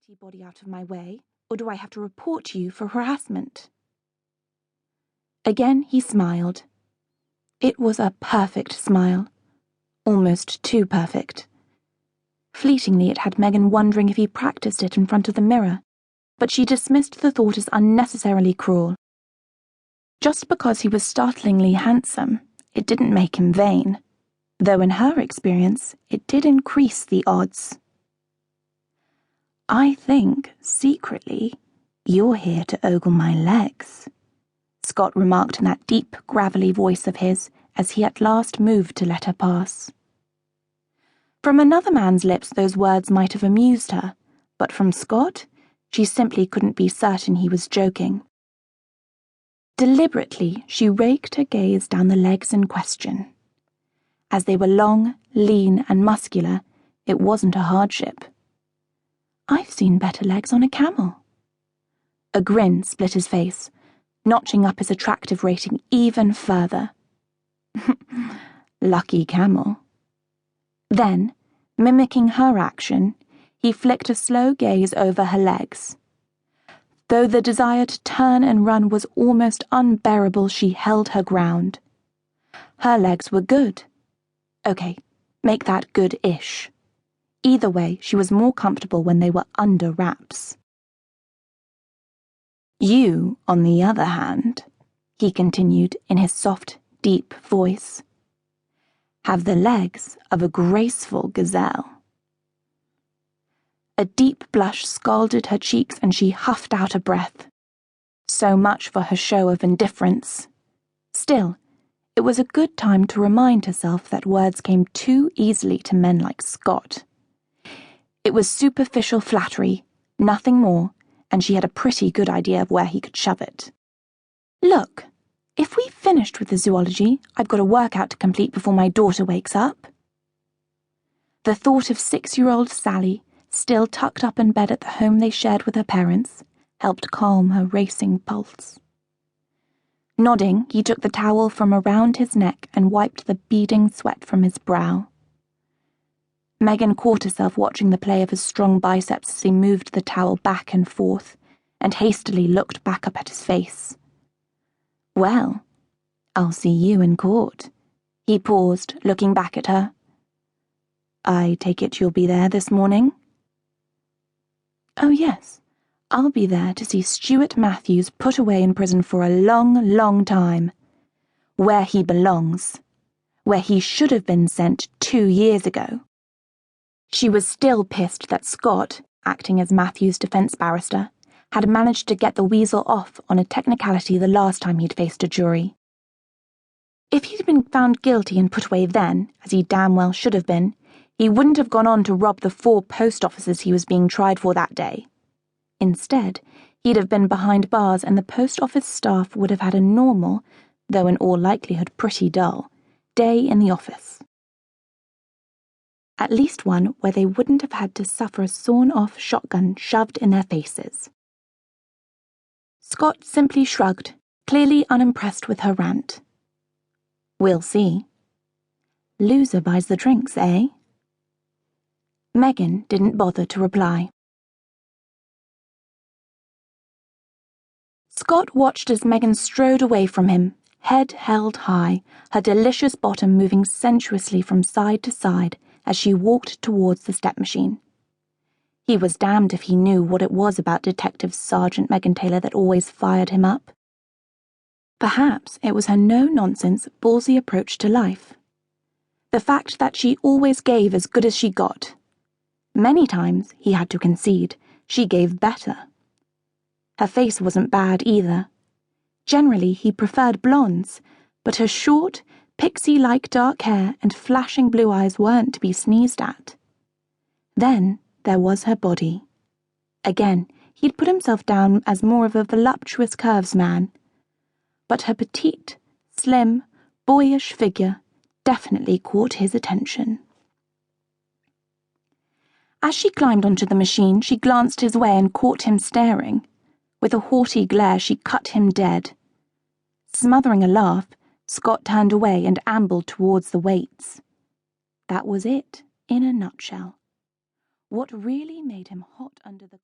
pretty body out of my way, or do I have to report you for harassment? Again he smiled. It was a perfect smile. Almost too perfect. Fleetingly it had Megan wondering if he practiced it in front of the mirror, but she dismissed the thought as unnecessarily cruel. Just because he was startlingly handsome, it didn't make him vain, though in her experience it did increase the odds. I think, secretly, you're here to ogle my legs, Scott remarked in that deep, gravelly voice of his as he at last moved to let her pass. From another man's lips those words might have amused her, but from Scott, she simply couldn't be certain he was joking. Deliberately, she raked her gaze down the legs in question. As they were long, lean, and muscular, it wasn't a hardship. I've seen better legs on a camel. A grin split his face, notching up his attractive rating even further. Lucky camel. Then, mimicking her action, he flicked a slow gaze over her legs. Though the desire to turn and run was almost unbearable, she held her ground. Her legs were good. Okay, make that good-ish. Either way, she was more comfortable when they were under wraps. You, on the other hand, he continued in his soft, deep voice, have the legs of a graceful gazelle. A deep blush scalded her cheeks and she huffed out a breath. So much for her show of indifference. Still, it was a good time to remind herself that words came too easily to men like Scott. It was superficial flattery, nothing more, and she had a pretty good idea of where he could shove it. Look, if we've finished with the zoology, I've got a workout to complete before my daughter wakes up. The thought of 6-year-old Sally, still tucked up in bed at the home they shared with her parents, helped calm her racing pulse. Nodding, he took the towel from around his neck and wiped the beading sweat from his brow. Megan caught herself watching the play of his strong biceps as he moved the towel back and forth, and hastily looked back up at his face. Well, I'll see you in court. He paused, looking back at her. I take it you'll be there this morning? Oh yes, I'll be there to see Stuart Matthews put away in prison for a long, long time. Where he belongs. Where he should have been sent 2 years ago. She was still pissed that Scott, acting as Matthew's defense barrister, had managed to get the weasel off on a technicality the last time he'd faced a jury. If he'd been found guilty and put away then, as he damn well should have been, he wouldn't have gone on to rob the 4 post offices he was being tried for that day. Instead, he'd have been behind bars and the post office staff would have had a normal, though in all likelihood pretty dull, day in the office. At least one where they wouldn't have had to suffer a sawn-off shotgun shoved in their faces. Scott simply shrugged, clearly unimpressed with her rant. We'll see. Loser buys the drinks, eh? Megan didn't bother to reply. Scott watched as Megan strode away from him, head held high, her delicious bottom moving sensuously from side to side as she walked towards the step machine. He was damned if he knew what it was about Detective Sergeant Megan Taylor that always fired him up. Perhaps it was her no-nonsense, ballsy approach to life. The fact that she always gave as good as she got. Many times, he had to concede, she gave better. Her face wasn't bad either. Generally, he preferred blondes, but her short, pixie-like dark hair and flashing blue eyes weren't to be sneezed at. Then there was her body. Again, he'd put himself down as more of a voluptuous curves man. But her petite, slim, boyish figure definitely caught his attention. As she climbed onto the machine, she glanced his way and caught him staring. With a haughty glare, she cut him dead. Smothering a laugh, Scott turned away and ambled towards the weights. That was it, in a nutshell. What really made him hot under the